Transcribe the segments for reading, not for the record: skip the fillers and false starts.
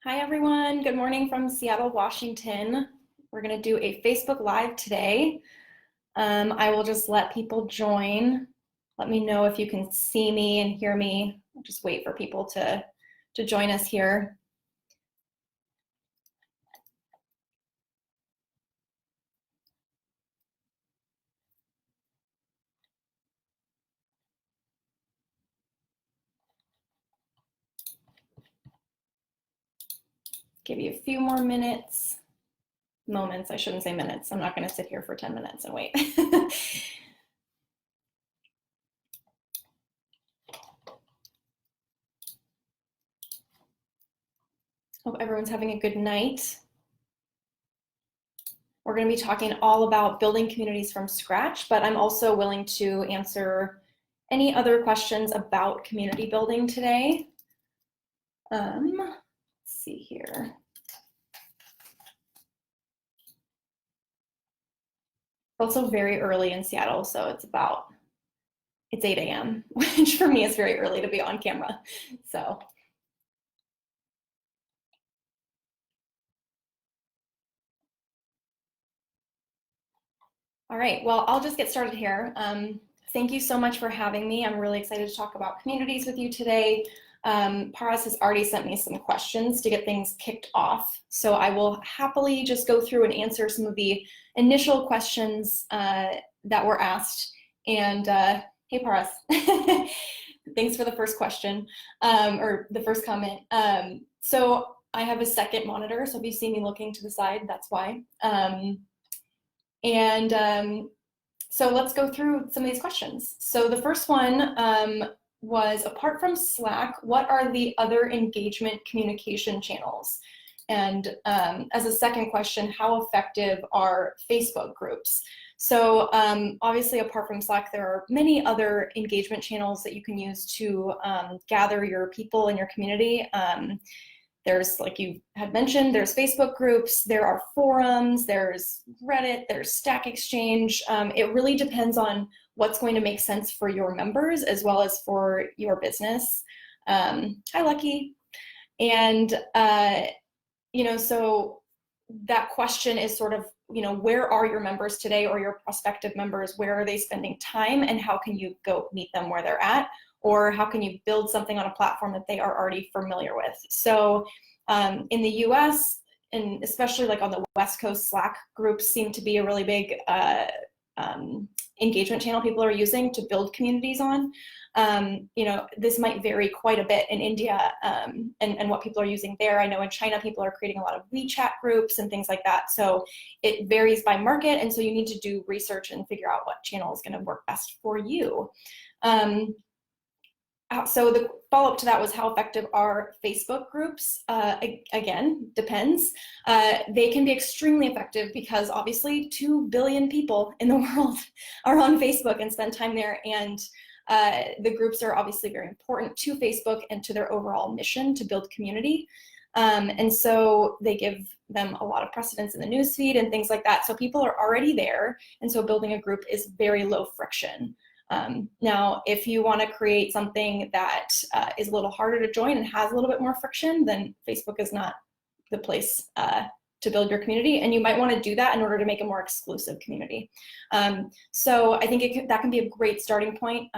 Hi everyone, good morning from Seattle, Washington. We're gonna do a Facebook Live today. I will just let people join. Let me know if you can see me and hear me. I'll just wait for people to join us here. Give you a few more moments, I shouldn't say minutes. I'm not gonna sit here for 10 minutes and wait. Hope everyone's having a good night. We're going to be talking all about building communities from scratch, but I'm also willing to answer any other questions about community building today. Let's see here. Also very early in Seattle, so it's 8 a.m., which for me is very early to be on camera. So. All right, well, I'll just get started here. Thank you so much for having me. I'm really excited to talk about communities with you today. Paras has already sent me some questions to get things kicked off. So I will happily just go through and answer some of the initial questions that were asked. And hey, Paras, thanks for the first question, or the first comment. So I have a second monitor, so if you see me looking to the side, that's why. So let's go through some of these questions. So the first one was, apart from Slack, what are the other engagement communication channels? And as a second question, how effective are Facebook groups? So obviously, apart from Slack, there are many other engagement channels that you can use to gather your people in your community. There's, like you had mentioned, there's Facebook groups, there are forums, there's Reddit, there's Stack Exchange. It really depends on what's going to make sense for your members as well as for your business. Hi, Lucky. And, so that question is sort of, where are your members today, or your prospective members? Where are they spending time, and how can you go meet them where they're at? Or how can you build something on a platform that they are already familiar with? So in the US, and especially like on the West Coast, Slack groups seem to be a really big engagement channel people are using to build communities on. This might vary quite a bit in India and what people are using there. I know in China, people are creating a lot of WeChat groups and things like that. So it varies by market. And so you need to do research and figure out what channel is going to work best for you. So the follow-up to that was, how effective are Facebook groups? Again, depends. They can be extremely effective because obviously 2 billion people in the world are on Facebook and spend time there. And the groups are obviously very important to Facebook and to their overall mission to build community. And so they give them a lot of precedence in the newsfeed and things like that. So people are already there. And so building a group is very low friction. Now, if you want to create something that is a little harder to join and has a little bit more friction, then Facebook is not the place to build your community. And you might want to do that in order to make a more exclusive community. So I think that can be a great starting point.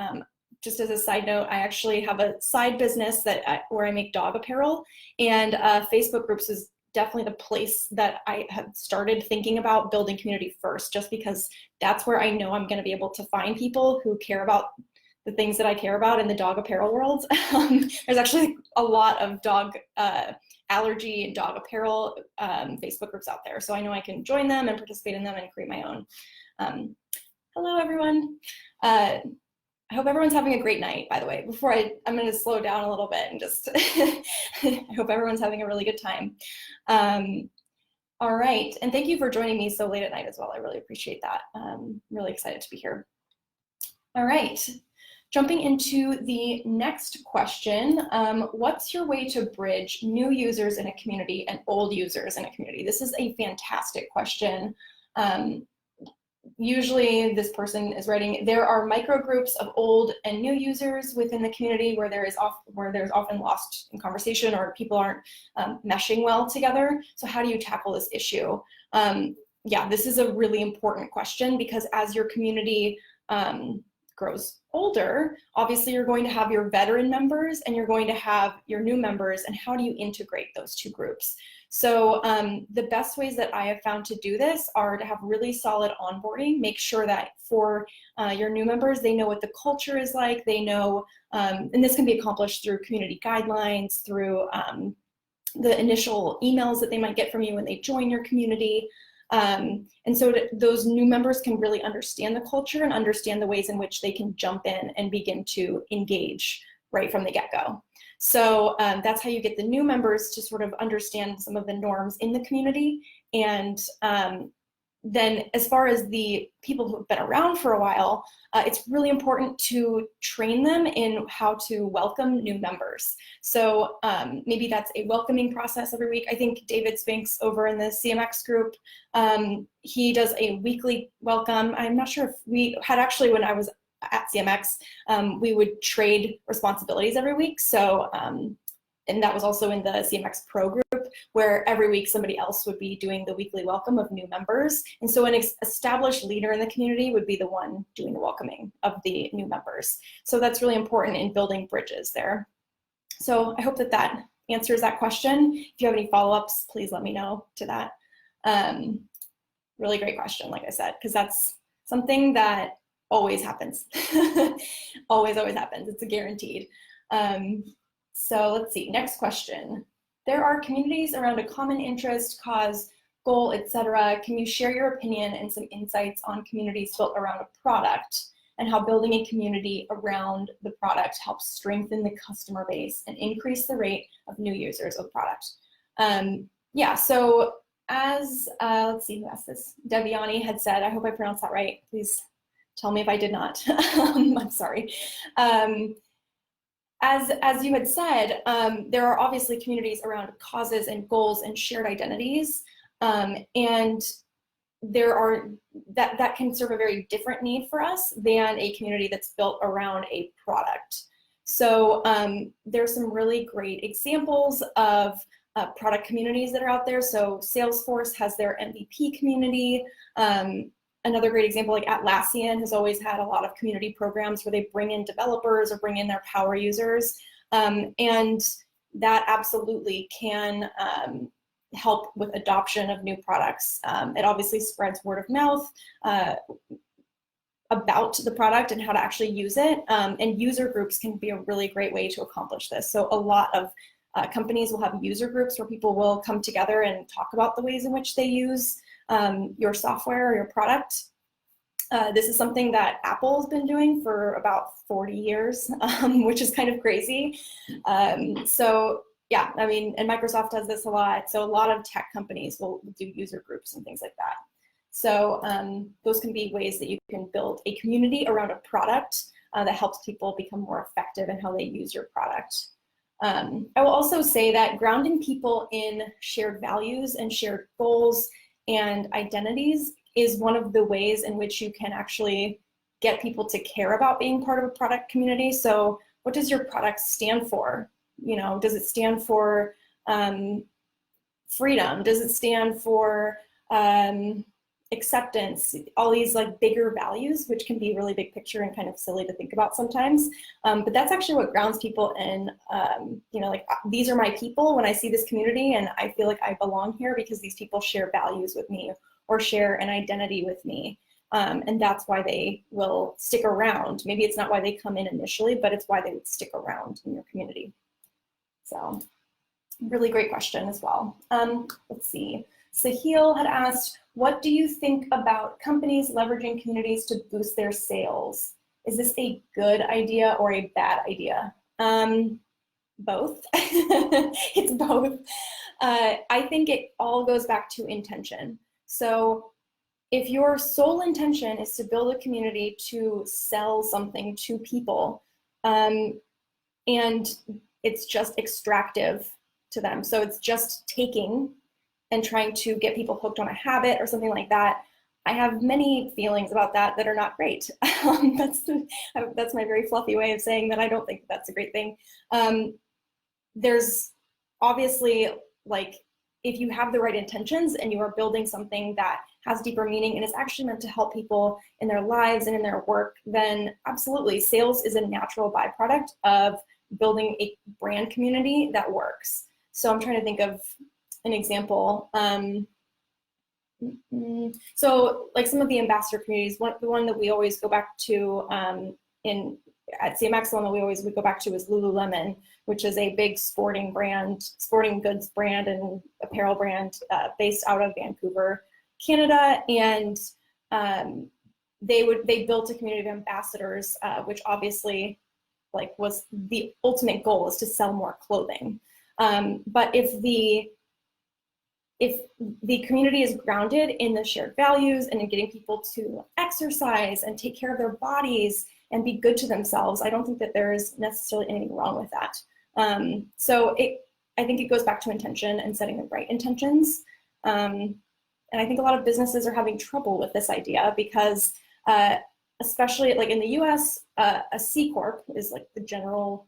Just as a side note, I actually have a side business where I make dog apparel, and Facebook groups is definitely the place that I have started thinking about building community first, just because that's where I know I'm going to be able to find people who care about the things that I care about in the dog apparel world. There's actually a lot of dog allergy and dog apparel Facebook groups out there. So I know I can join them and participate in them and create my own. Hello, everyone. I hope everyone's having a great night, by the way. Before I'm going to slow down a little bit and just, I hope everyone's having a really good time. All right, and thank you for joining me so late at night as well. I really appreciate that. I'm really excited to be here. All right, jumping into the next question. What's your way to bridge new users in a community and old users in a community? This is a fantastic question. usually this person is writing, there are micro groups of old and new users within the community where there's often lost in conversation or people aren't meshing well together. So how do you tackle this issue? Yeah, this is a really important question, because as your community grows older, obviously you're going to have your veteran members and you're going to have your new members, and how do you integrate those two groups? So the best ways that I have found to do this are to have really solid onboarding. Make sure that for your new members, they know what the culture is like, they know, and this can be accomplished through community guidelines, through the initial emails that they might get from you when they join your community. And so those new members can really understand the culture and understand the ways in which they can jump in and begin to engage right from the get-go. So that's how you get the new members to sort of understand some of the norms in the community. And then as far as the people who have been around for a while, it's really important to train them in how to welcome new members. So maybe that's a welcoming process every week. I think David Spinks over in the CMX group, he does a weekly welcome. I'm not sure if we had, actually, when I was at CMX, we would trade responsibilities every week. So, and that was also in the CMX Pro group, where every week somebody else would be doing the weekly welcome of new members. And so an established leader in the community would be the one doing the welcoming of the new members. So that's really important in building bridges there. So I hope that that answers that question. If you have any follow-ups, please let me know to that. Really great question, like I said, because that's something that always happens. always happens. It's a guaranteed. So let's see, next question. There are communities around a common interest, cause, goal, etc. Can you share your opinion and some insights on communities built around a product, and how building a community around the product helps strengthen the customer base and increase the rate of new users of the product? Yeah, so as, let's see who asked this. Deviani had said, I hope I pronounced that right. Please tell me if I did not. I'm sorry. As you had said, there are obviously communities around causes and goals and shared identities, and there are that can serve a very different need for us than a community that's built around a product. So there's some really great examples of product communities that are out there. So Salesforce has their MVP community. Another great example, like Atlassian, has always had a lot of community programs where they bring in developers or bring in their power users. And that absolutely can help with adoption of new products. It obviously spreads word of mouth about the product and how to actually use it. And user groups can be a really great way to accomplish this. So a lot of companies will have user groups where people will come together and talk about the ways in which they use your software or your product. This is something that Apple's been doing for about 40 years, which is kind of crazy. So yeah, I mean, and Microsoft does this a lot. So a lot of tech companies will do user groups and things like that. So those can be ways that you can build a community around a product that helps people become more effective in how they use your product. I will also say that grounding people in shared values and shared goals and identities is one of the ways in which you can actually get people to care about being part of a product community. So what does your product stand for? You know, does it stand for freedom? Does it stand for acceptance? All these like bigger values, which can be really big picture and kind of silly to think about sometimes. But that's actually what grounds people in, you know, like these are my people when I see this community, and I feel like I belong here because these people share values with me or share an identity with me. And that's why they will stick around. Maybe it's not why they come in initially, but it's why they would stick around in your community. So really great question as well. Let's see. Sahil had asked, what do you think about companies leveraging communities to boost their sales? Is this a good idea or a bad idea? Both. It's both. I think it all goes back to intention. So if your sole intention is to build a community to sell something to people, and it's just extractive to them, so it's just taking and trying to get people hooked on a habit or something like that, I have many feelings about that that are not great. That's my very fluffy way of saying that I don't think that's a great thing. There's obviously, like, if you have the right intentions and you are building something that has deeper meaning and is actually meant to help people in their lives and in their work, then absolutely, sales is a natural byproduct of building a brand community that works. So I'm trying to think of an example. So like some of the ambassador communities, the one that we always go back to at CMX, the one that we always would go back to is Lululemon, which is a big sporting goods brand and apparel brand based out of Vancouver, Canada. And they built a community of ambassadors, which obviously like was the ultimate goal, is to sell more clothing. But if the community is grounded in the shared values and in getting people to exercise and take care of their bodies and be good to themselves, I don't think that there's necessarily anything wrong with that. So I think it goes back to intention and setting the right intentions. And I think a lot of businesses are having trouble with this idea because especially like in the US, a C Corp is like the general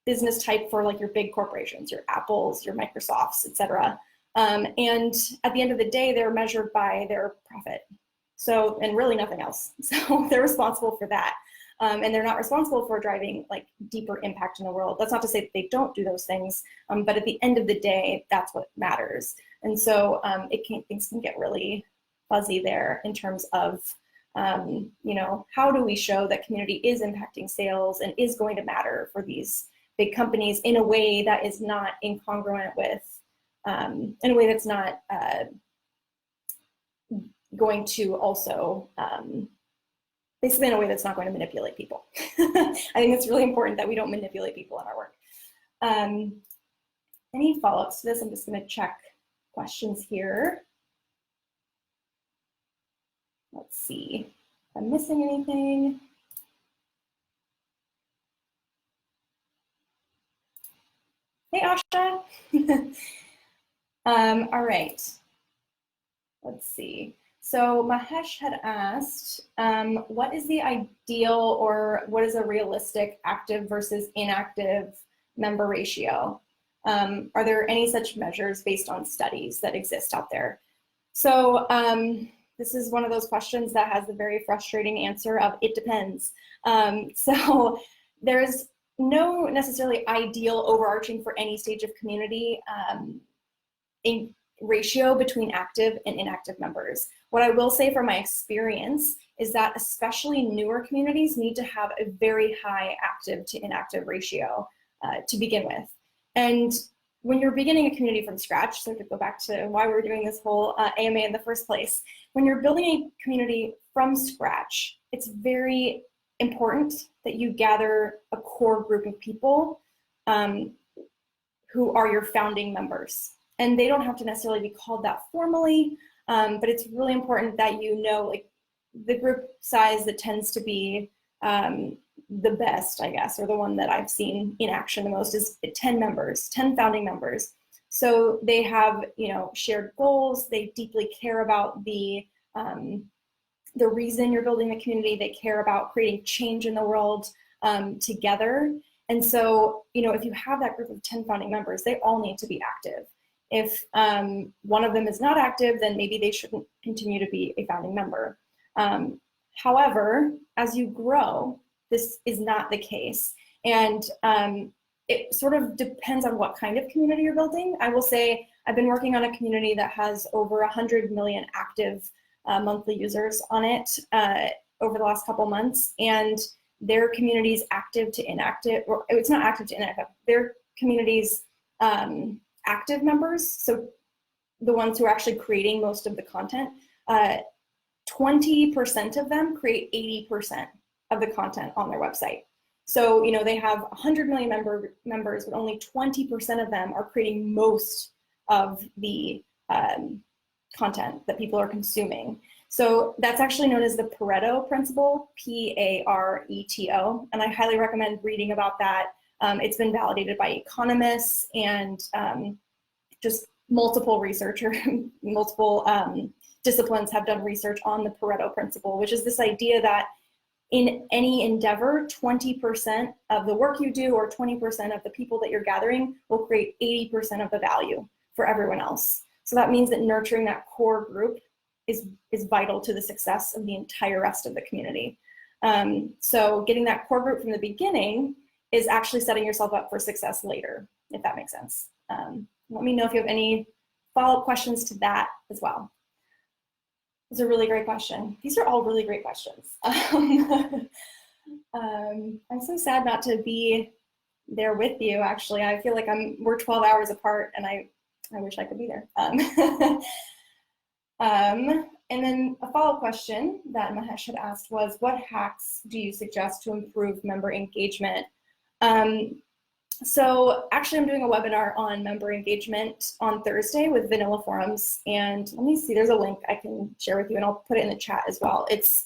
business type for like your big corporations, your Apples, your Microsofts, et cetera. And at the end of the day, they're measured by their profit. So, and really nothing else. So they're responsible for that. And they're not responsible for driving like deeper impact in the world. That's not to say that they don't do those things, but at the end of the day, that's what matters. And so things can get really fuzzy there in terms of, you know, how do we show that community is impacting sales and is going to matter for these big companies in a way that is not incongruent with, in a way that's not going to also, basically in a way that's not going to manipulate people. I think it's really important that we don't manipulate people in our work. Any follow-ups to this? I'm just going to check questions here. Let's see if I'm missing anything. Hey, Asha. All right. Let's see. So Mahesh had asked, what is the ideal or what is a realistic active versus inactive member ratio? Are there any such measures based on studies that exist out there? So this is one of those questions that has the very frustrating answer of it depends. So there's no necessarily ideal overarching for any stage of community in ratio between active and inactive members. What I will say from my experience is that especially newer communities need to have a very high active to inactive ratio to begin with. And when you're beginning a community from scratch, so to go back to why we're doing this whole AMA in the first place, when you're building a community from scratch, it's very important that you gather a core group of people who are your founding members. And they don't have to necessarily be called that formally, but it's really important that you know, like, the group size that tends to be the best, I guess, or the one that I've seen in action the most is 10 members, 10 founding members. So they have, you know, shared goals. They deeply care about the reason you're building the community. They care about creating change in the world together. And so, you know, if you have that group of 10 founding members, they all need to be active. If one of them is not active, then maybe they shouldn't continue to be a founding member. However, as you grow, this is not the case. And it sort of depends on what kind of community you're building. I will say I've been working on a community that has over 100 million active monthly users on it over the last couple months. And their community's active to inactive, or it's not active to inactive, their community's active members, so the ones who are actually creating most of the content, 20% of them create 80% of the content on their website. So, you know, they have 100 million members, but only 20% of them are creating most of the content that people are consuming. So that's actually known as the Pareto principle, P-A-R-E-T-O, and I highly recommend reading about that. It's been validated by economists and just multiple disciplines have done research on the Pareto principle, which is this idea that in any endeavor, 20% of the work you do or 20% of the people that you're gathering will create 80% of the value for everyone else. So that means that nurturing that core group is vital to the success of the entire rest of the community. So getting that core group from the beginning is actually setting yourself up for success later, if that makes sense. Let me know if you have any follow-up questions to that as well. It's a really great question. These are all really great questions. I'm so sad not to be there with you, actually. I feel like we're 12 hours apart, and I wish I could be there. And then a follow-up question that Mahesh had asked was, what hacks do you suggest to improve member engagement? So actually I'm doing a webinar on member engagement on Thursday with Vanilla Forums, and let me see, there's a link I can share with you, and I'll put it in the chat as well. It's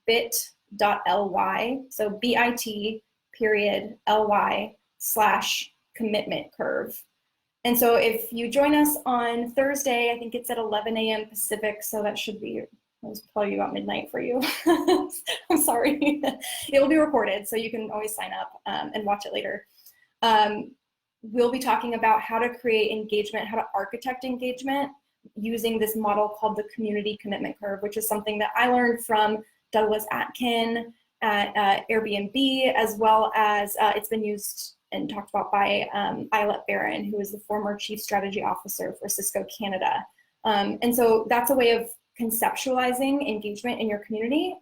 bit.ly, so bit.ly/commitment curve. And so if you join us on Thursday, I think it's at 11 a.m. Pacific, so that should be, it was probably about midnight for you. I'm sorry. It will be recorded, so you can always sign up and watch it later. We'll be talking about how to create engagement, how to architect engagement using this model called the community commitment curve, which is something that I learned from Douglas Atkin at Airbnb, as well as it's been used and talked about by Eilert Barron, who is the former Chief Strategy Officer for Cisco Canada. And so that's a way of conceptualizing engagement in your community.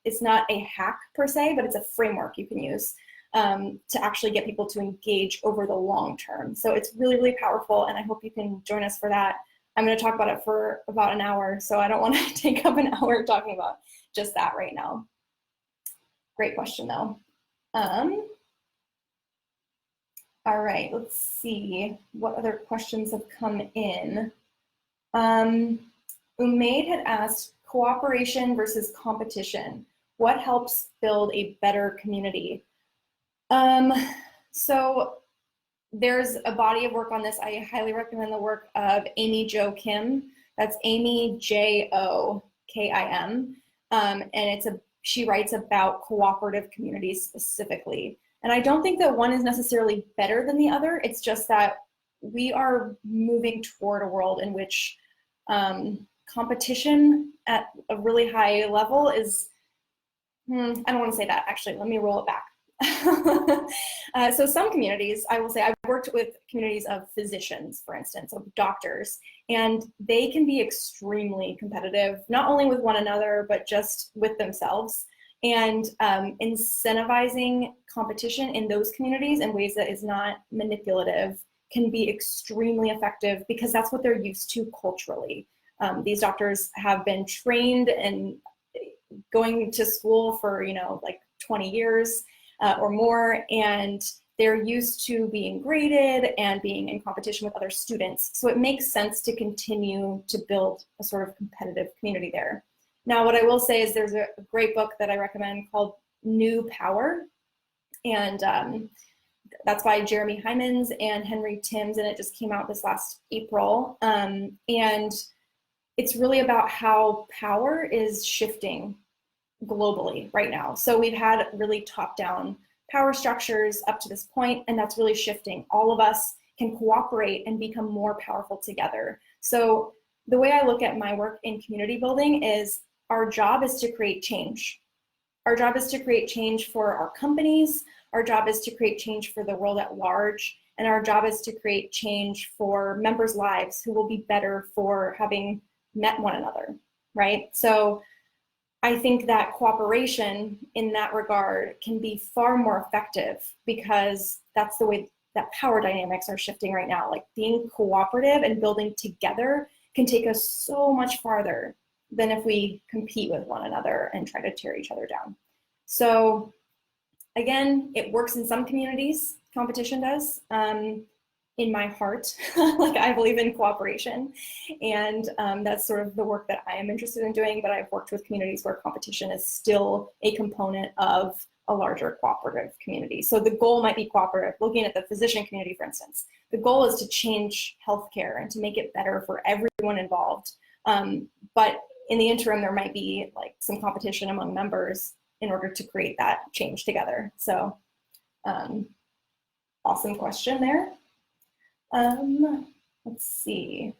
It's not a hack per se, but it's a framework you can use to actually get people to engage over the long term. So it's really, really powerful, and I hope you can join us for that. I'm going to talk about it for about an hour, so I don't want to take up an hour talking about just that right now. Great question, though. All right, let's see what other questions have come in. Umaid had asked, cooperation versus competition. What helps build a better community? So there's a body of work on this. I highly recommend the work of Amy Jo Kim. That's Amy Jokim. And she writes about cooperative communities specifically. And I don't think that one is necessarily better than the other. It's just that we are moving toward a world in which competition at a really high level is, I don't want to say that, actually. Let me roll it back. So some communities, I will say, I've worked with communities of physicians, for instance, of doctors, and they can be extremely competitive, not only with one another, but just with themselves. And incentivizing competition in those communities in ways that is not manipulative can be extremely effective, because that's what they're used to culturally. These doctors have been trained and going to school for, like 20 years or more, and they're used to being graded and being in competition with other students. So it makes sense to continue to build a sort of competitive community there. Now, what I will say is there's a great book that I recommend called New Power, and that's by Jeremy Hymans and Henry Timms, and it just came out this last April. And it's really about how power is shifting globally right now. So we've had really top-down power structures up to this point, and that's really shifting. All of us can cooperate and become more powerful together. So the way I look at my work in community building is our job is to create change. Our job is to create change for our companies. Our job is to create change for the world at large. And our job is to create change for members' lives who will be better for having met one another, right? So I think that cooperation in that regard can be far more effective, because that's the way that power dynamics are shifting right now. Like, being cooperative and building together can take us so much farther than if we compete with one another and try to tear each other down. So again, it works in some communities, competition does. in my heart, like I believe in cooperation, and that's sort of the work that I am interested in doing, but I've worked with communities where competition is still a component of a larger cooperative community. So the goal might be cooperative, looking at the physician community, for instance. The goal is to change healthcare and to make it better for everyone involved. But in the interim, there might be like some competition among members in order to create that change together. So awesome question there. Let's see.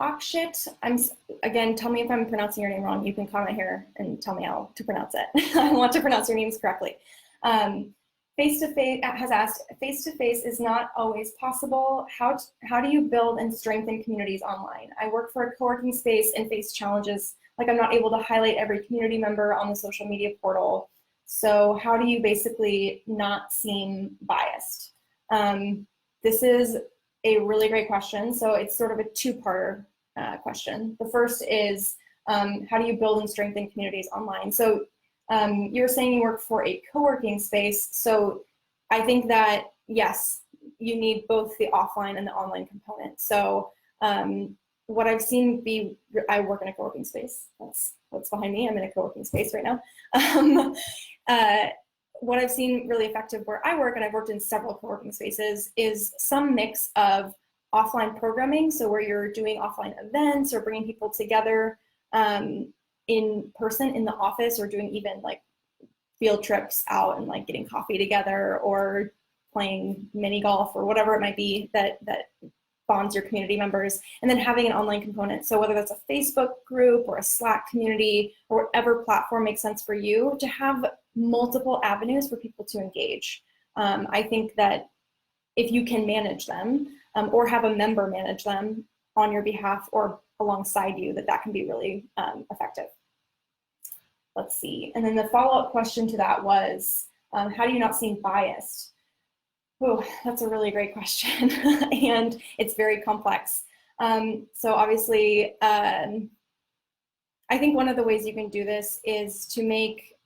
Akshit, again, tell me if I'm pronouncing your name wrong. You can comment here and tell me how to pronounce it. I want to pronounce your names correctly. Face-to-face has asked, face-to-face is not always possible. How do you build and strengthen communities online? I work for a co-working space and face challenges, like I'm not able to highlight every community member on the social media portal. So how do you basically not seem biased? This is a really great question. So it's sort of a two-parter question. The first is, how do you build and strengthen communities online? So you were saying you work for a co-working space. So I think that, yes, you need both the offline and the online component. So what I've seen I work in a co-working space. That's what's behind me. I'm in a co-working space right now. What I've seen really effective where I work, and I've worked in several co-working spaces, is some mix of offline programming, so where you're doing offline events or bringing people together in person in the office, or doing even like field trips out and like getting coffee together or playing mini golf or whatever it might be that bonds your community members, and then having an online component. So whether that's a Facebook group or a Slack community or whatever platform makes sense for you, to have multiple avenues for people to engage. I think that if you can manage them or have a member manage them on your behalf or alongside you, that can be really effective. Let's see. And then the follow-up question to that was, how do you not seem biased? Oh, that's a really great question. And it's very complex. So obviously, I think one of the ways you can do this is to make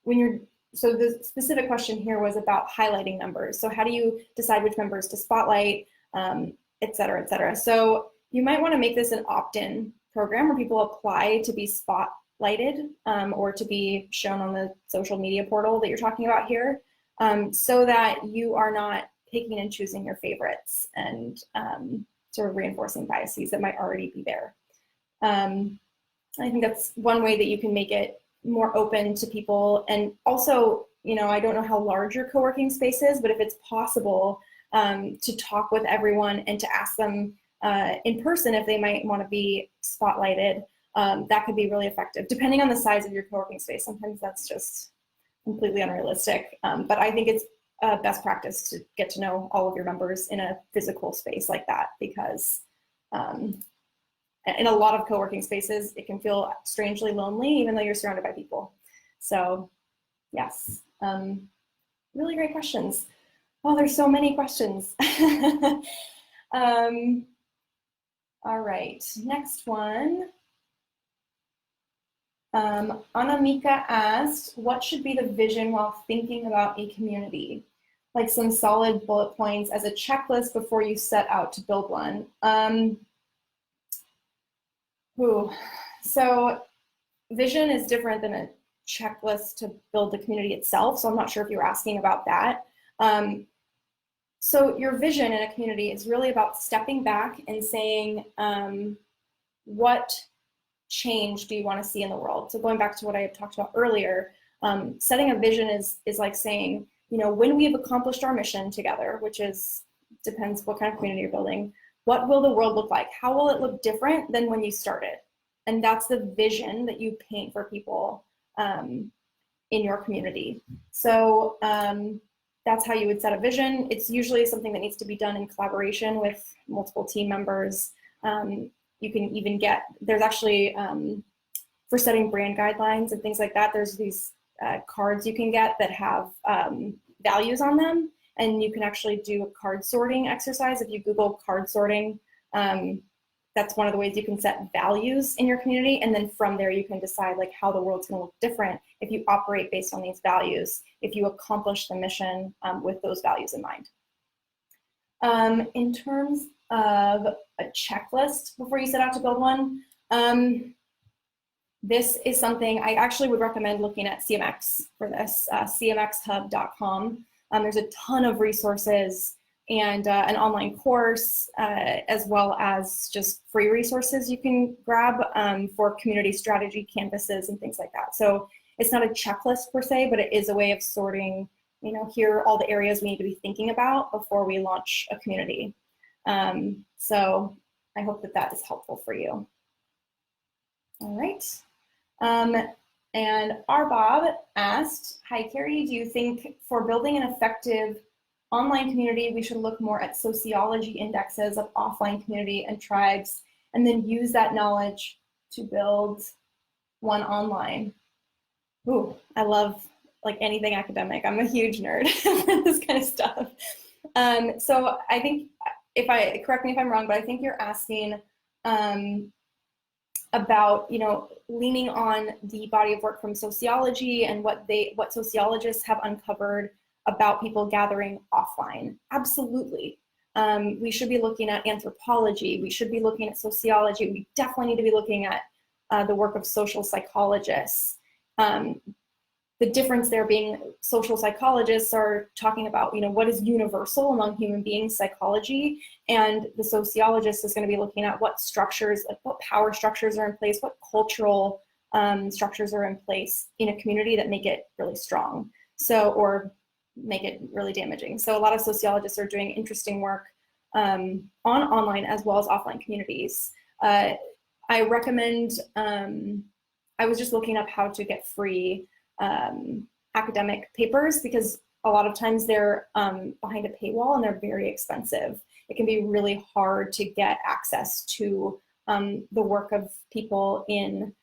when you're, so the specific question here was about highlighting members. So how do you decide which members to spotlight, et cetera, et cetera. So you might want to make this an opt-in program where people apply to be spotlighted or to be shown on the social media portal that you're talking about here, so that you are not picking and choosing your favorites and sort of reinforcing biases that might already be there. I think that's one way that you can make it more open to people. And also, you know, I don't know how large your co-working space is, but if it's possible to talk with everyone and to ask them in person if they might want to be spotlighted, that could be really effective, depending on the size of your co-working space. Sometimes that's just completely unrealistic, but I think it's best practice to get to know all of your members in a physical space like that, because in a lot of co-working spaces, it can feel strangely lonely, even though you're surrounded by people. So yes, really great questions. Oh, there's so many questions. All right, next one. Anamika asked, what should be the vision while thinking about a community? Like some solid bullet points as a checklist before you set out to build one. So vision is different than a checklist to build the community itself. So I'm not sure if you were asking about that. So your vision in a community is really about stepping back and saying, what change do you want to see in the world? So going back to what I had talked about earlier, setting a vision is like saying, you know, when we have accomplished our mission together, which depends what kind of community you're building, what will the world look like? How will it look different than when you started? And that's the vision that you paint for people in your community. So that's how you would set a vision. It's usually something that needs to be done in collaboration with multiple team members. You can even there's actually, for setting brand guidelines and things like that, there's these cards you can get that have values on them. And you can actually do a card sorting exercise. If you Google card sorting, that's one of the ways you can set values in your community. And then from there, you can decide like how the world's gonna look different if you operate based on these values, if you accomplish the mission with those values in mind. In terms of a checklist before you set out to build one, this is something I actually would recommend looking at CMX for this, cmxhub.com. There's a ton of resources and an online course, as well as just free resources you can grab for community strategy canvases and things like that. So it's not a checklist per se, but it is a way of sorting, you know, here are all the areas we need to be thinking about before we launch a community. So I hope that that is helpful for you. All right. And our Bob asked, hi Carrie, do you think for building an effective online community, we should look more at sociology indexes of offline community and tribes, and then use that knowledge to build one online? Ooh, I love like anything academic. I'm a huge nerd for this kind of stuff. So I think, correct me if I'm wrong, but I think you're asking about, you know, leaning on the body of work from sociology and what sociologists have uncovered about people gathering offline. Absolutely. We should be looking at anthropology. We should be looking at sociology. We definitely need to be looking at the work of social psychologists. The difference there being social psychologists are talking about, you know, what is universal among human beings, psychology, and the sociologist is going to be looking at what structures, like what power structures are in place, what cultural structures are in place in a community that make it really strong, so, or make it really damaging. So a lot of sociologists are doing interesting work on online as well as offline communities. I recommend, I was just looking up how to get free academic papers, because a lot of times they're behind a paywall and they're very expensive. It can be really hard to get access to the work of people in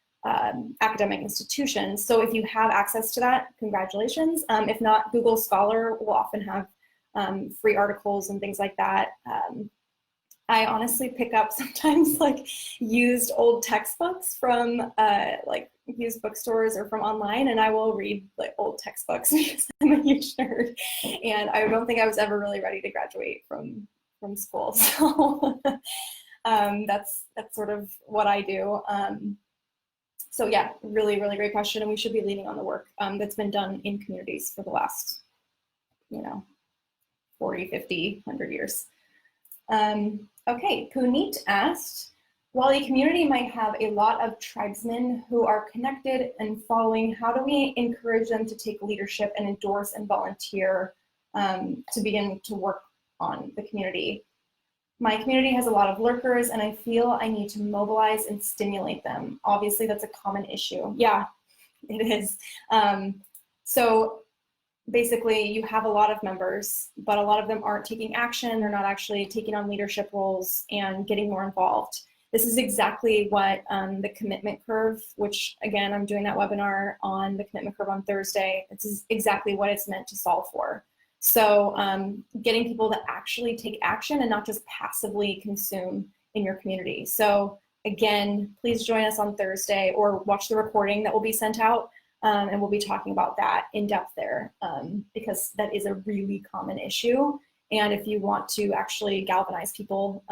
academic institutions. So if you have access to that, congratulations. If not, Google Scholar will often have free articles and things like that. I honestly pick up sometimes like used old textbooks from like used bookstores or from online, and I will read like old textbooks because I'm a huge nerd, and I don't think I was ever really ready to graduate from school. So that's sort of what I do. So yeah, really, really great question, and we should be leaning on the work that's been done in communities for the last, you know, 40, 50, 100 years. Okay, Puneet asked, while a community might have a lot of tribesmen who are connected and following, how do we encourage them to take leadership and endorse and volunteer to begin to work on the community? My community has a lot of lurkers and I feel I need to mobilize and stimulate them. Obviously, that's a common issue. Yeah, it is. So basically, you have a lot of members, but a lot of them aren't taking action. They're not actually taking on leadership roles and getting more involved. This is exactly what the commitment curve, which again, I'm doing that webinar on the commitment curve on Thursday. This is exactly what it's meant to solve for. So getting people to actually take action and not just passively consume in your community. So again, please join us on Thursday or watch the recording that will be sent out. And we'll be talking about that in depth there because that is a really common issue. And if you want to actually galvanize people,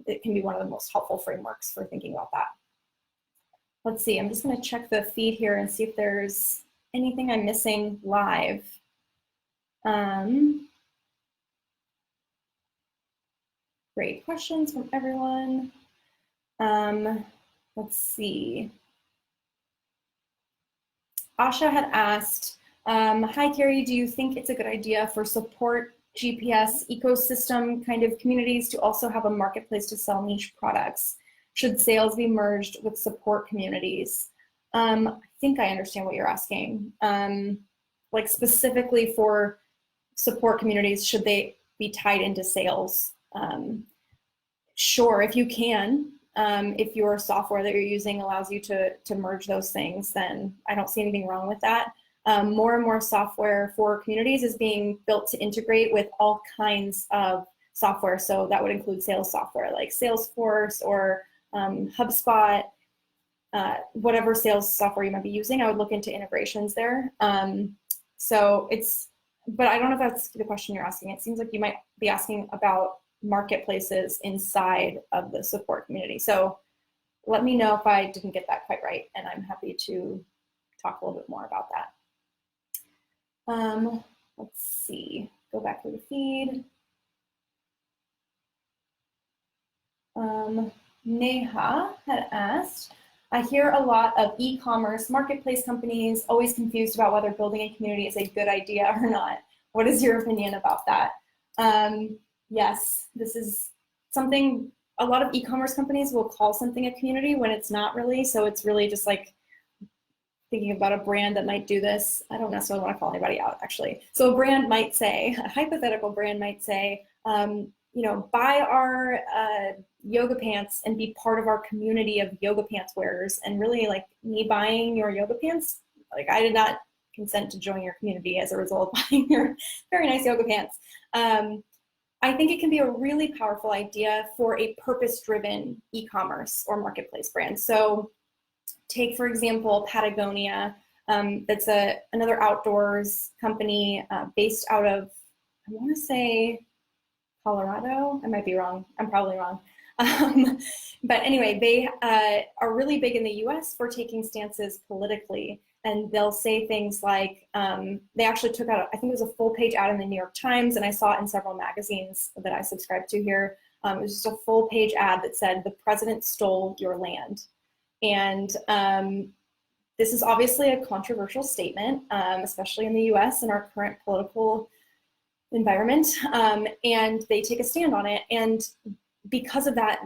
it can be one of the most helpful frameworks for thinking about that. Let's see, I'm just going to check the feed here and see if there's anything I'm missing live. Great questions from everyone. Let's see. Asha had asked, hi Carrie, do you think it's a good idea for support GPS ecosystem kind of communities to also have a marketplace to sell niche products? Should sales be merged with support communities? I think I understand what you're asking. Like specifically for support communities, should they be tied into sales? Sure, if you can. If your software that you're using allows you to merge those things, then I don't see anything wrong with that. More and more software for communities is being built to integrate with all kinds of software. So that would include sales software like Salesforce or HubSpot. whatever sales software you might be using, I would look into integrations there. So it's, but I don't know if that's the question you're asking. It seems like you might be asking about marketplaces inside of the support community. So let me know if I didn't get that quite right, and I'm happy to talk a little bit more about that. Let's see, go back to the feed. Neha had asked, I hear a lot of e-commerce marketplace companies always confused about whether building a community is a good idea or not. What is your opinion about that? Yes, this is something a lot of e-commerce companies will call something a community when it's not really. So it's really just like thinking about a brand that might do this. I don't necessarily want to call anybody out, actually. So a brand might say, a hypothetical brand might say, you know, buy our yoga pants and be part of our community of yoga pants wearers. And really, like, me buying your yoga pants, like, I did not consent to join your community as a result of buying your very nice yoga pants. I think it can be a really powerful idea for a purpose-driven e-commerce or marketplace brand. So take, for example, Patagonia. That's another outdoors company based out of, I want to say, Colorado. I might be wrong. I'm probably wrong. But anyway, they are really big in the US for taking stances politically. And they'll say things like, they actually took out, I think it was a full page ad in the New York Times, and I saw it in several magazines that I subscribe to here. It was just a full page ad that said, "The president stole your land." And this is obviously a controversial statement, especially in the US and our current political environment. And they take a stand on it. And because of that,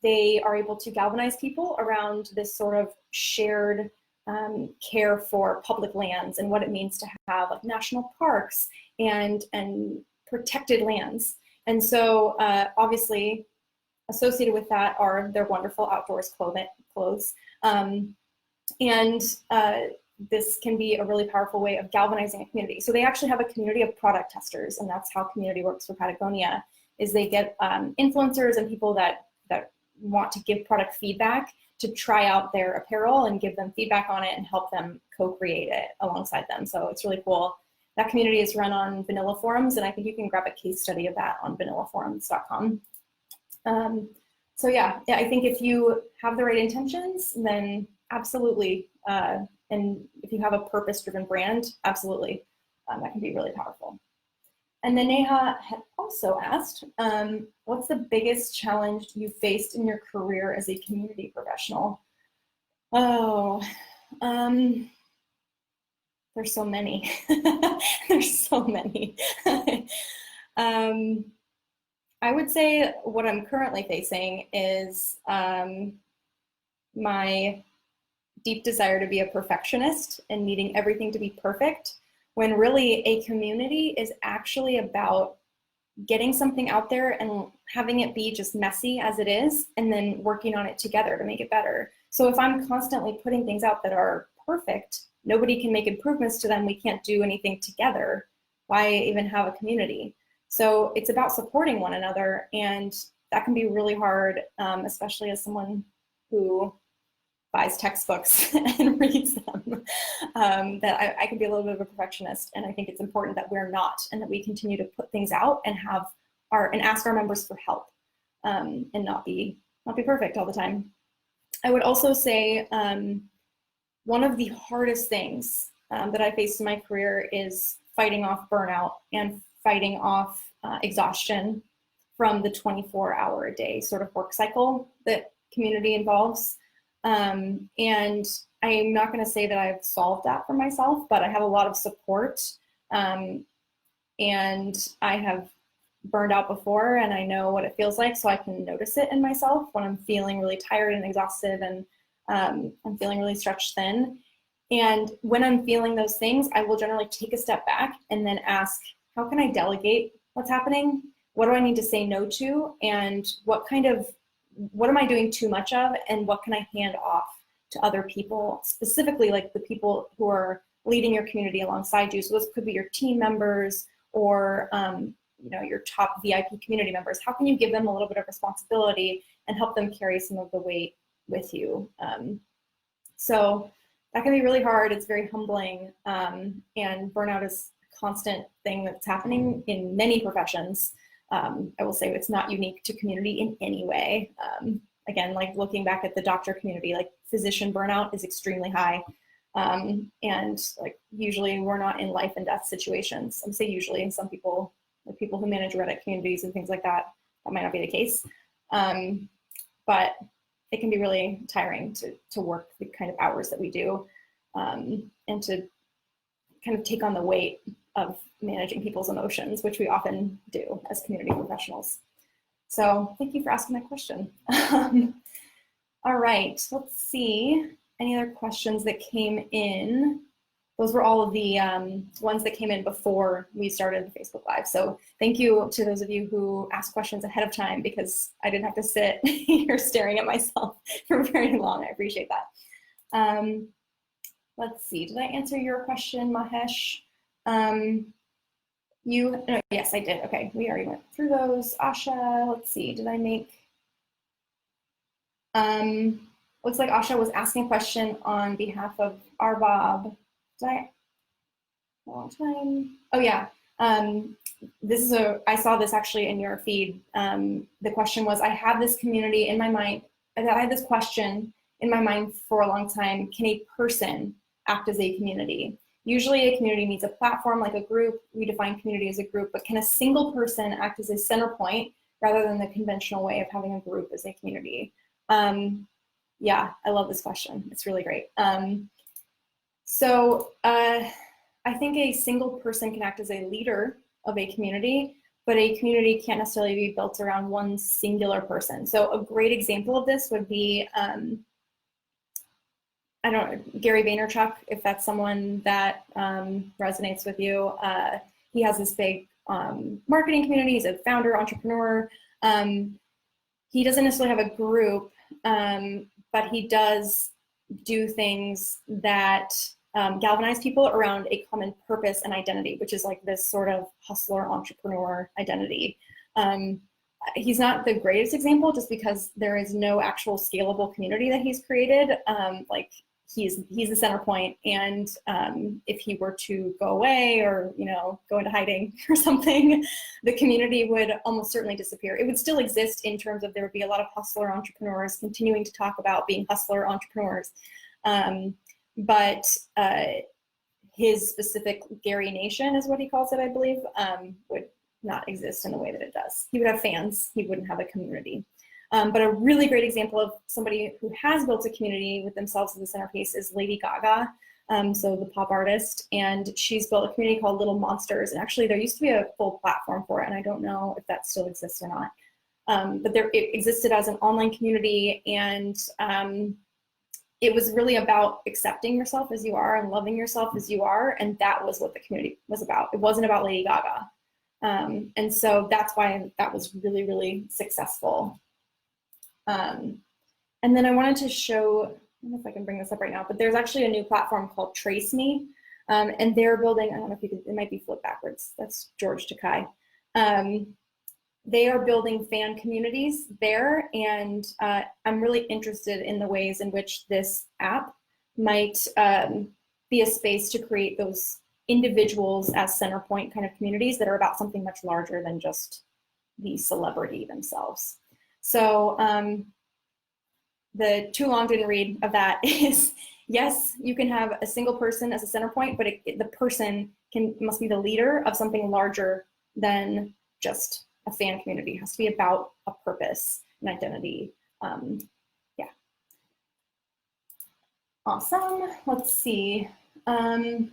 they are able to galvanize people around this sort of shared care for public lands and what it means to have like national parks and protected lands. And so obviously associated with that are their wonderful outdoors clothes. This can be a really powerful way of galvanizing a community. So they actually have a community of product testers, and that's how community works for Patagonia, is they get influencers and people that want to give product feedback to try out their apparel and give them feedback on it and help them co-create it alongside them. So it's really cool. That community is run on Vanilla Forums, and I think you can grab a case study of that on vanillaforums.com. So yeah, I think if you have the right intentions, then absolutely, and if you have a purpose-driven brand, absolutely, that can be really powerful. And then Neha had also asked, what's the biggest challenge you faced in your career as a community professional? Oh, there's so many. There's so many. I would say what I'm currently facing is my deep desire to be a perfectionist and needing everything to be perfect, when really a community is actually about getting something out there and having it be just messy as it is, and then working on it together to make it better. So if I'm constantly putting things out that are perfect, nobody can make improvements to them, we can't do anything together, why even have a community? So it's about supporting one another, and that can be really hard, especially as someone who buys textbooks and reads them, that I can be a little bit of a perfectionist, and I think it's important that we're not, and that we continue to put things out and have and ask our members for help, and not be perfect all the time. I would also say one of the hardest things that I faced in my career is fighting off burnout and fighting off exhaustion from the 24-hour-a-day sort of work cycle that community involves. And I'm not going to say that I've solved that for myself, but I have a lot of support, and I have burned out before, and I know what it feels like, so I can notice it in myself when I'm feeling really tired and exhausted, and I'm feeling really stretched thin. And when I'm feeling those things, I will generally take a step back and then ask, how can I delegate what's happening? What do I need to say no to? And what am I doing too much of? And what can I hand off to other people, specifically like the people who are leading your community alongside you? So those could be your team members or your top VIP community members. How can you give them a little bit of responsibility and help them carry some of the weight with you? So that can be really hard. It's very humbling. And burnout is a constant thing that's happening in many professions. I will say it's not unique to community in any way. Again, like looking back at the doctor community, like physician burnout is extremely high. And like usually we're not in life and death situations. I'm saying usually, and some people, like people who manage Reddit communities and things like that, that might not be the case. But it can be really tiring to work the kind of hours that we do, and to kind of take on the weight of managing people's emotions, which we often do as community professionals. So thank you for asking that question. All right, let's see. Any other questions that came in? Those were all of the ones that came in before we started the Facebook Live. So thank you to those of you who asked questions ahead of time, because I didn't have to sit here staring at myself for very long. I appreciate that. Let's see, did I answer your question, Mahesh? No, yes, I did. Okay, we already went through those. Asha, let's see, did I make, looks like Asha was asking a question on behalf of Arbob. Did I, a long time? Oh yeah, this is I saw this actually in your feed. The question was, I have this community in my mind, I had this question in my mind for a long time, can a person act as a community? Usually a community needs a platform like a group. We define community as a group, but can a single person act as a center point rather than the conventional way of having a group as a community? Yeah, I love this question. It's really great. So I think a single person can act as a leader of a community, but a community can't necessarily be built around one singular person. So a great example of this would be, I don't know, Gary Vaynerchuk, if that's someone that resonates with you. He has this big marketing community. He's a founder, entrepreneur. He doesn't necessarily have a group, but he does do things that galvanize people around a common purpose and identity, which is like this sort of hustler entrepreneur identity. He's not the greatest example just because there is no actual scalable community that he's created. Like he's the center point, and if he were to go away or go into hiding or something, the community would almost certainly disappear. It would still exist in terms of there would be a lot of hustler entrepreneurs continuing to talk about being hustler entrepreneurs, but his specific Gary Nation is what he calls it, I believe, would not exist in the way that it does. He would have fans, he wouldn't have a community. But a really great example of somebody who has built a community with themselves as the centerpiece is Lady Gaga, so the pop artist, and she's built a community called Little Monsters, and actually there used to be a full platform for it, and I don't know if that still exists or not. But it existed as an online community, and it was really about accepting yourself as you are and loving yourself as you are, and that was what the community was about. It wasn't about Lady Gaga. And so that's why that was really, really successful. And then I wanted to show, I don't know if I can bring this up right now, but there's actually a new platform called Trace Me, and they're building, I don't know if you can, it might be flipped backwards, that's George Takai. They are building fan communities there, and I'm really interested in the ways in which this app might be a space to create those individuals as center point kind of communities that are about something much larger than just the celebrity themselves. So the too long didn't read of that is, yes, you can have a single person as a center point, but the person must be the leader of something larger than just a fan community. It has to be about a purpose and identity. Yeah. Awesome. Let's see. Asha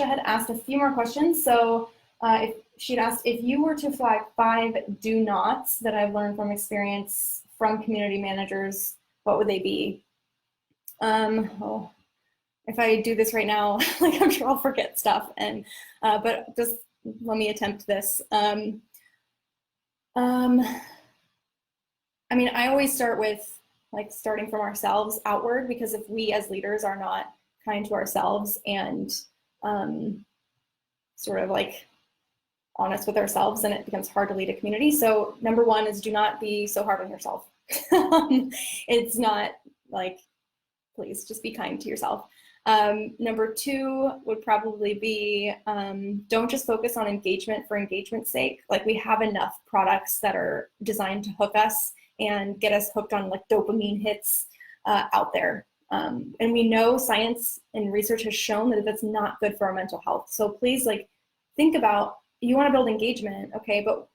had asked a few more questions. So if she'd asked, if you were to flag 5 do nots that I've learned from experience from community managers, what would they be? Oh, if I do this right now, like I'm sure I'll forget stuff, and but just let me attempt this. I mean, I always start with like starting from ourselves outward, because if we as leaders are not kind to ourselves and sort of like honest with ourselves, then it becomes hard to lead a community. So number 1 is do not be so hard on yourself. It's not like please just be kind to yourself. Number 2 would probably be, don't just focus on engagement for engagement's sake. Like, we have enough products that are designed to hook us and get us hooked on like dopamine hits out there. And we know science and research has shown that that's not good for our mental health. So please, like, think about, you want to build engagement, okay, but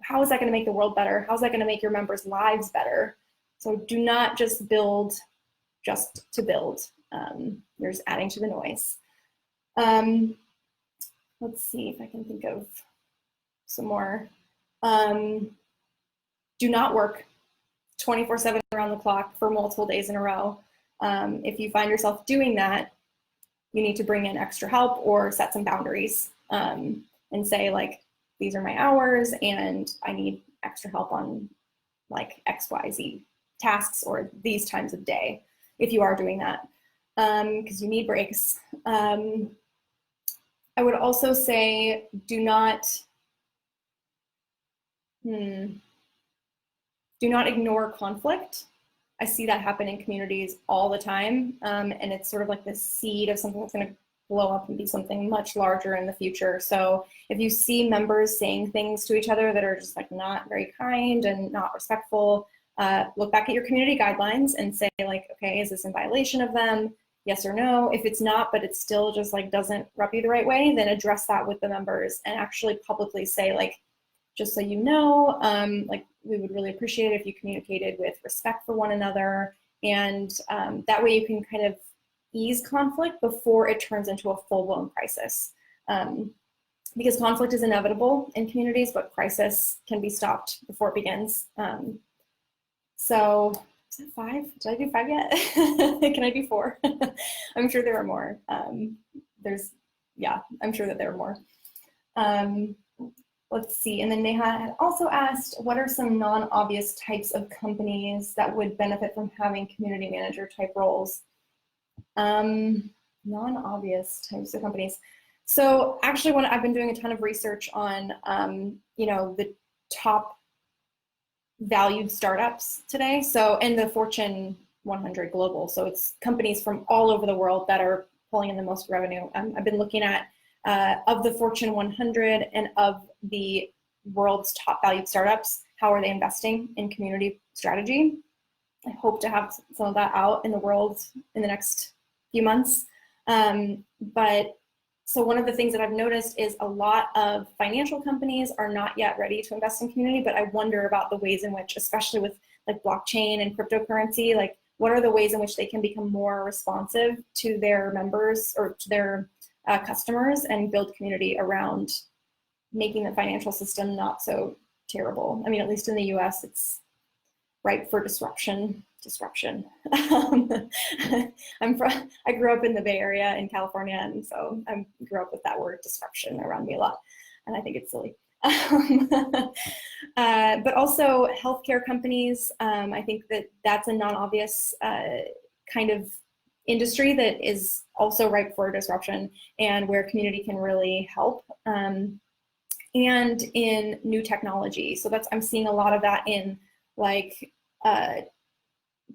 how is that going to make the world better? How's that going to make your members' lives better? So do not just build just to build. You're just adding to the noise. Let's see if I can think of some more. Do not work 24/7 around the clock for multiple days in a row. If you find yourself doing that, you need to bring in extra help or set some boundaries, and say, like, these are my hours and I need extra help on like XYZ tasks or these times of day, if you are doing that, because you need breaks. I would also say, do not ignore conflict. I see that happen in communities all the time, and it's sort of like this seed of something that's going to blow up and be something much larger in the future. So if you see members saying things to each other that are just like not very kind and not respectful, look back at your community guidelines and say, like, okay, is this in violation of them? Yes or no. If it's not, but it still just like doesn't rub you the right way, then address that with the members and actually publicly say, like, just so you know, like, we would really appreciate it if you communicated with respect for one another. And that way you can kind of ease conflict before it turns into a full-blown crisis. Because conflict is inevitable in communities, but crisis can be stopped before it begins. So, is that 5? Did I do 5 yet? Can I do 4? I'm sure there are more. I'm sure that there are more. Let's see, and then they had also asked, what are some non-obvious types of companies that would benefit from having community manager type roles? Non-obvious types of companies. So actually, when I've been doing a ton of research on, the top valued startups today. So, and the Fortune 100 global. So it's companies from all over the world that are pulling in the most revenue. I've been looking at, of the Fortune 100 and of the world's top valued startups, how are they investing in community strategy? I hope to have some of that out in the world in the next few months. But so one of the things that I've noticed is a lot of financial companies are not yet ready to invest in community, but I wonder about the ways in which, especially with like blockchain and cryptocurrency, like what are the ways in which they can become more responsive to their members or to their customers and build community around making the financial system not so terrible. I mean, at least in the US, it's ripe for disruption. I grew up in the Bay Area in California, and so I grew up with that word disruption around me a lot, and I think it's silly. But also healthcare companies, I think that that's a non-obvious kind of industry that is also ripe for disruption and where community can really help. And in new technology. So I'm seeing a lot of that in like,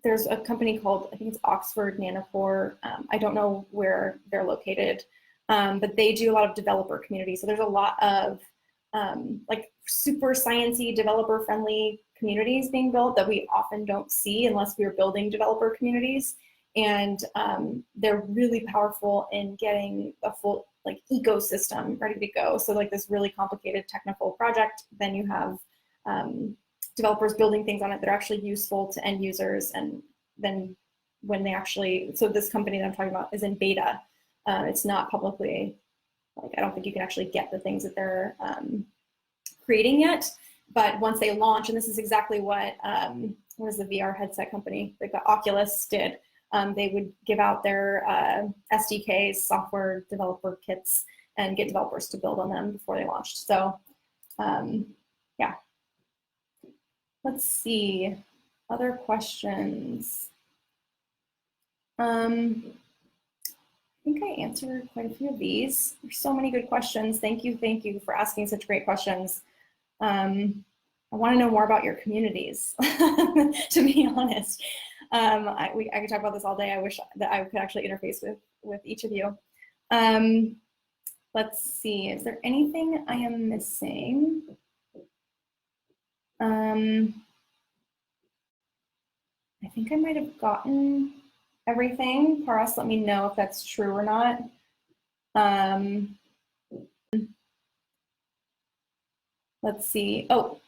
there's a company called, I think it's Oxford Nanopore. I don't know where they're located, but they do a lot of developer community. So there's a lot of like super sciencey, developer friendly communities being built that we often don't see unless we're building developer communities. And they're really powerful in getting a full like ecosystem ready to go. So like this really complicated technical project, then you have developers building things on it that are actually useful to end users. And then when they actually, so this company that I'm talking about is in beta. It's not publicly, like I don't think you can actually get the things that they're creating yet. But once they launch, and this is exactly what is the VR headset company, like the Oculus did. They would give out their SDKs, software developer kits, and get developers to build on them before they launched. So yeah. Let's see, other questions. I think I answered quite a few of these. There's so many good questions. Thank you for asking such great questions. I want to know more about your communities, to be honest. I could talk about this all day. I wish that I could actually interface with each of you. Let's see, is there anything I am missing? I think I might have gotten everything. Paras, let me know if that's true or not. Let's see. Oh,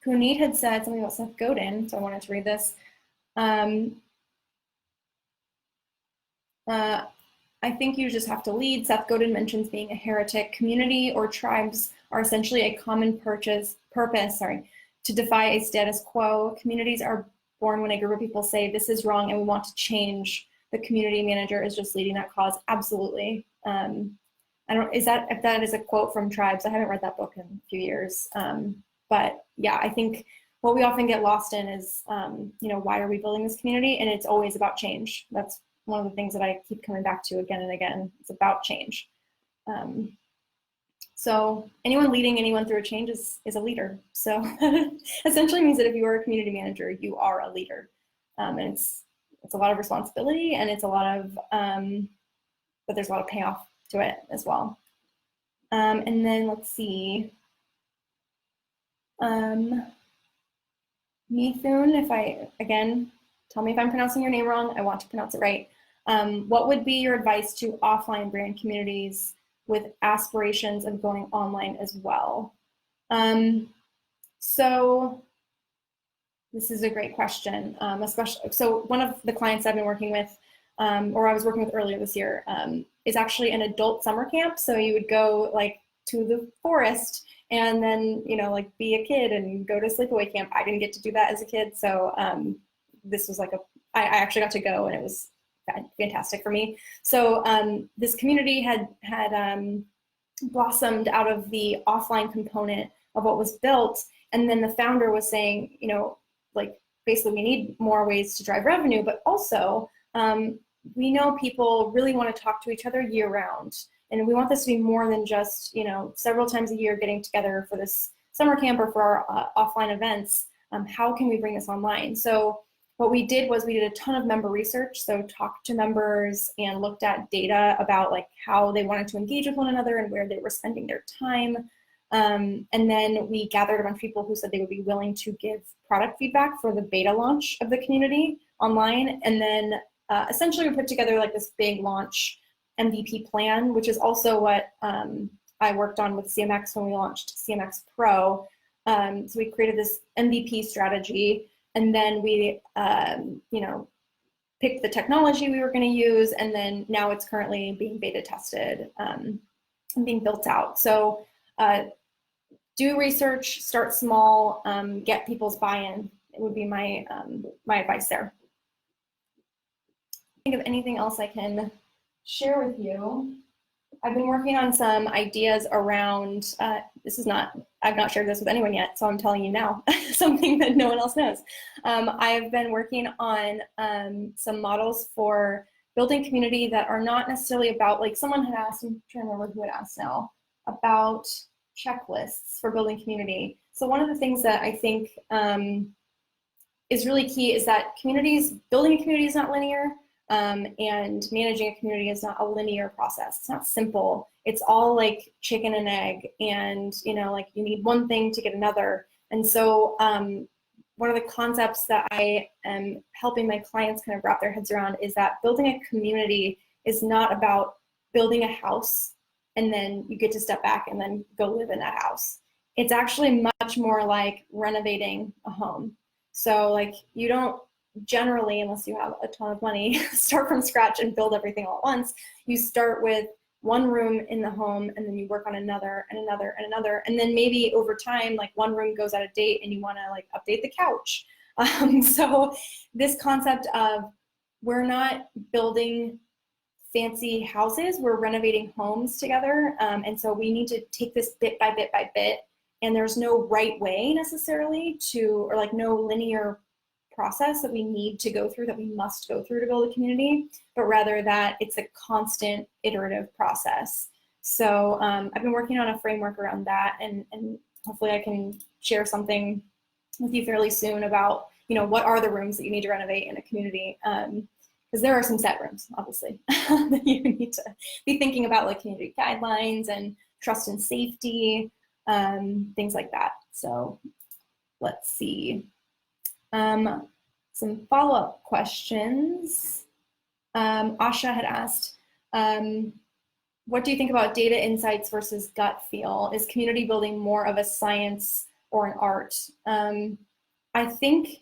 Puneet had said something about Seth Godin, so I wanted to read this. I think you just have to lead. Seth Godin mentions being a heretic. Community or tribes are essentially a common purpose, to defy a status quo. Communities are born when a group of people say this is wrong and we want to change. The community manager is just leading that cause. Absolutely. I don't, if that is a quote from Tribes, I haven't read that book in a few years. But yeah, I think what we often get lost in is, why are we building this community? And it's always about change. That's one of the things that I keep coming back to again and again. It's about change. So anyone leading anyone through a change is a leader. So essentially means that if you are a community manager, you are a leader. And it's a lot of responsibility, and it's a lot of, but there's a lot of payoff to it as well. And then let's see. Mithun, again, tell me if I'm pronouncing your name wrong. I want to pronounce it right. What would be your advice to offline brand communities with aspirations of going online as well? So this is a great question, especially, so one of the clients I've been working with, or I was working with earlier this year, is actually an adult summer camp. So you would go like to the forest and then, like be a kid and go to sleepaway camp. I didn't get to do that as a kid. So this was like I actually got to go, and it was fantastic for me. So this community had blossomed out of the offline component of what was built. And then the founder was saying, like basically we need more ways to drive revenue, but also we know people really want to talk to each other year round. And we want this to be more than just, several times a year getting together for this summer camp or for our offline events. How can we bring this online? So what we did was we did a ton of member research. So talked to members and looked at data about like how they wanted to engage with one another and where they were spending their time. And then we gathered a bunch of people who said they would be willing to give product feedback for the beta launch of the community online. And then essentially we put together like this big launch MVP plan, which is also what I worked on with CMX when we launched CMX Pro. So we created this MVP strategy, and then we, picked the technology we were going to use, and then now it's currently being beta tested and being built out. So do research, start small, get people's buy-in. It would be my my advice there. Think of anything else I can share with you. I've been working on some ideas around, I've not shared this with anyone yet, so I'm telling you now, something that no one else knows. I've been working on some models for building community that are not necessarily about, like someone had asked, I'm trying to remember who had asked now, about checklists for building community. So one of the things that I think is really key is that building a community is not linear. And managing a community is not a linear process. It's not simple. It's all like chicken and egg, and like you need one thing to get another. And so one of the concepts that I am helping my clients kind of wrap their heads around is that building a community is not about building a house and then you get to step back and then go live in that house. It's actually much more like renovating a home. So like you don't generally, unless you have a ton of money, start from scratch and build everything all at once. You start with one room in the home, and then you work on another and another and another. And then maybe over time, like one room goes out of date and you want to like update the couch. So this concept of we're not building fancy houses, we're renovating homes together. And so we need to take this bit by bit by bit. And there's no right way necessarily or like no linear process that we need to go through, that we must go through to build a community, but rather that it's a constant iterative process. So I've been working on a framework around that, and hopefully I can share something with you fairly soon about you know, what are the rooms that you need to renovate in a community? Because there are some set rooms, obviously, that you need to be thinking about, like community guidelines and trust and safety, things like that. So let's see. Some follow-up questions. Asha had asked, what do you think about data insights versus gut feel? Is community building more of a science or an art? I think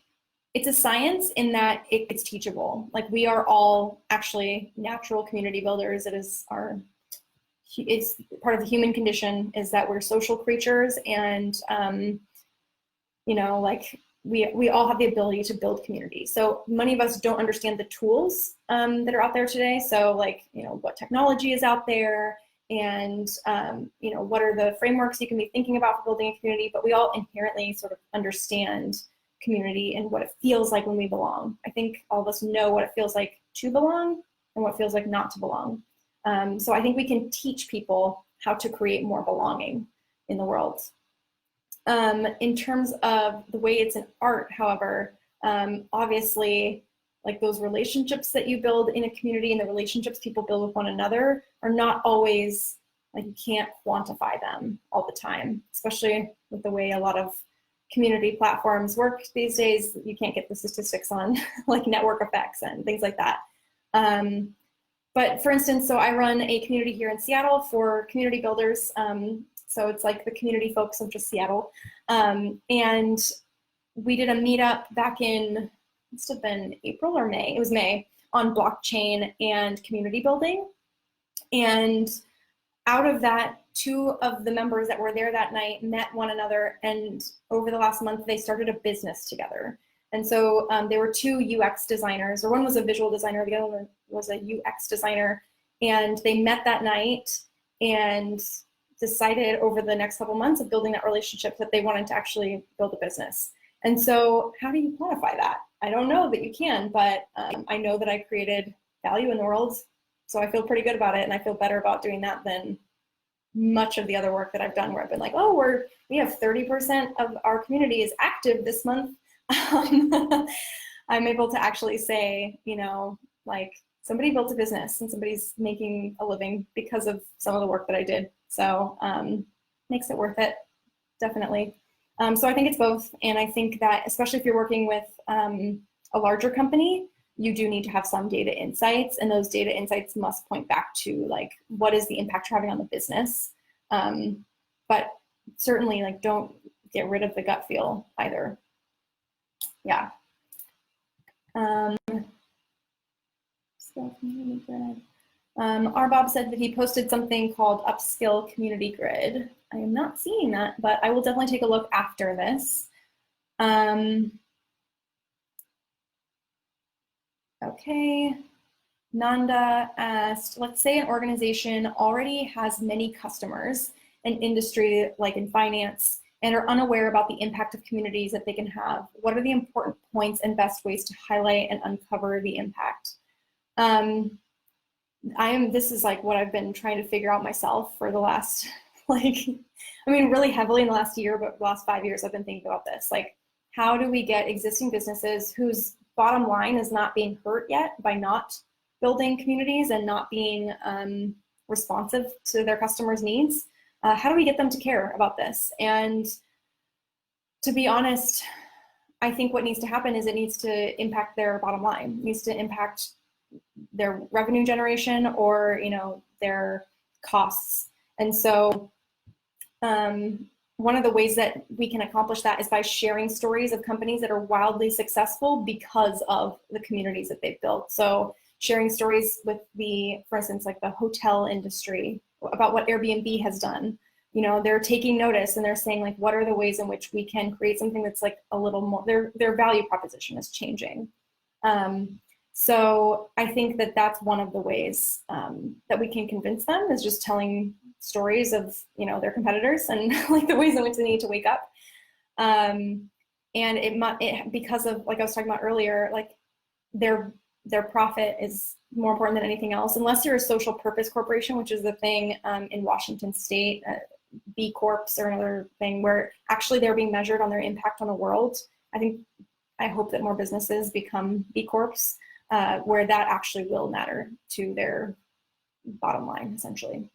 it's a science in that it's teachable. Like, we are all actually natural community builders. It's part of the human condition, is that we're social creatures, and you know, like we all have the ability to build community. So many of us don't understand the tools that are out there today. So, like, you know, what technology is out there, and you know, what are the frameworks you can be thinking about for building a community, but we all inherently sort of understand community and what it feels like when we belong. I think all of us know what it feels like to belong and what it feels like not to belong. So I think we can teach people how to create more belonging in the world. In terms of the way it's an art, however, obviously, like, those relationships that you build in a community and the relationships people build with one another are not always, like, you can't quantify them all the time, especially with the way a lot of community platforms work these days. You can't get the statistics on like network effects and things like that. But for instance, so I run a community here in Seattle for community builders. So it's like the community folks of just Seattle. And we did a meetup back in, must have been April or May, it was May, on blockchain and community building. And out of that, 2 of the members that were there that night met one another, and over the last month, they started a business together. And so there were 2 UX designers, or one was a visual designer, the other one was a UX designer, and they met that night and decided over the next couple months of building that relationship that they wanted to actually build a business. And so how do you quantify that? I don't know that you can, but I know that I created value in the world, so I feel pretty good about it, and I feel better about doing that than much of the other work that I've done, where I've been like, oh, we have 30% of our community is active this month. I'm able to actually say, you know, like, somebody built a business and somebody's making a living because of some of the work that I did. So makes it worth it, definitely. So I think it's both. And I think that especially if you're working with a larger company, you do need to have some data insights, and those data insights must point back to, like, what is the impact you're having on the business? But certainly, like, don't get rid of the gut feel either. Yeah. Bob said that he posted something called Upskill Community Grid. I am not seeing that, but I will definitely take a look after this. Okay, Nanda asked, let's say an organization already has many customers in industry, like in finance, and are unaware about the impact of communities that they can have. What are the important points and best ways to highlight and uncover the impact? This is like what I've been trying to figure out myself for the last, like, I mean, really heavily in the last year, but the last 5 years I've been thinking about this. Like, how do we get existing businesses whose bottom line is not being hurt yet by not building communities and not being responsive to their customers' needs? How do we get them to care about this? And to be honest, I think what needs to happen is it needs to impact their bottom line. It needs to impact their revenue generation, or, you know, their costs. And so one of the ways that we can accomplish that is by sharing stories of companies that are wildly successful because of the communities that they've built. So sharing stories with for instance, like the hotel industry, about what Airbnb has done. You know, they're taking notice and they're saying, like, what are the ways in which we can create something that's like a little more, their value proposition is changing. So I think that that's one of the ways that we can convince them, is just telling stories of, you know, their competitors and like the ways in which they need to wake up. And because of, like I was talking about earlier, like their profit is more important than anything else, unless you're a social purpose corporation, which is the thing in Washington State, B Corps or another thing where actually they're being measured on their impact on the world. I think I hope that more businesses become B Corps, where that actually will matter to their bottom line, essentially.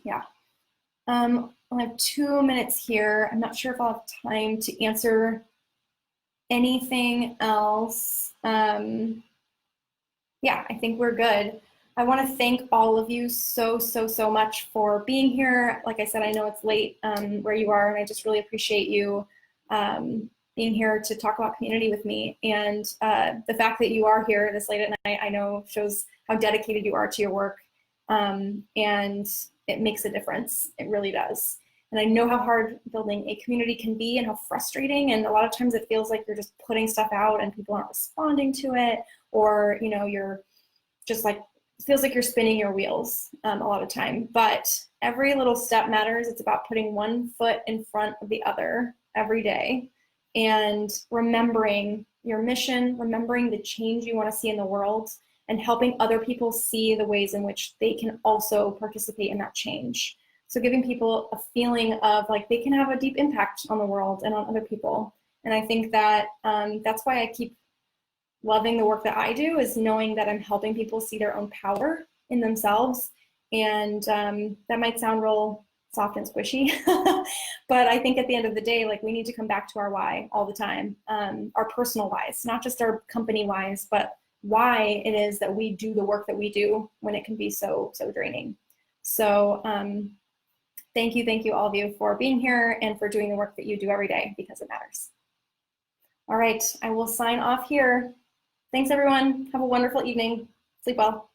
Yeah. I have 2 minutes here. I'm not sure if I'll have time to answer anything else. Yeah, I think we're good. I want to thank all of you so much for being here. Like I said, I know it's late where you are, and I just really appreciate you being here to talk about community with me. And the fact that you are here this late at night, I know shows how dedicated you are to your work, and it makes a difference. It really does. And I know how hard building a community can be and how frustrating, and a lot of times it feels like you're just putting stuff out and people aren't responding to it, or you're just like, it feels like you're spinning your wheels a lot of time. But every little step matters. It's about putting one foot in front of the other every day and remembering your mission, remembering the change you want to see in the world, and helping other people see the ways in which they can also participate in that change. So giving people a feeling of like they can have a deep impact on the world and on other people. And I think that that's why I keep loving the work that I do, is knowing that I'm helping people see their own power in themselves. And that might sound real soft and squishy, but I think at the end of the day, like, we need to come back to our why all the time, our personal whys, not just our company whys, but why it is that we do the work that we do when it can be so draining. So thank you all of you for being here and for doing the work that you do every day, because it matters. All right, I will sign off here. Thanks everyone. Have a wonderful evening. Sleep well.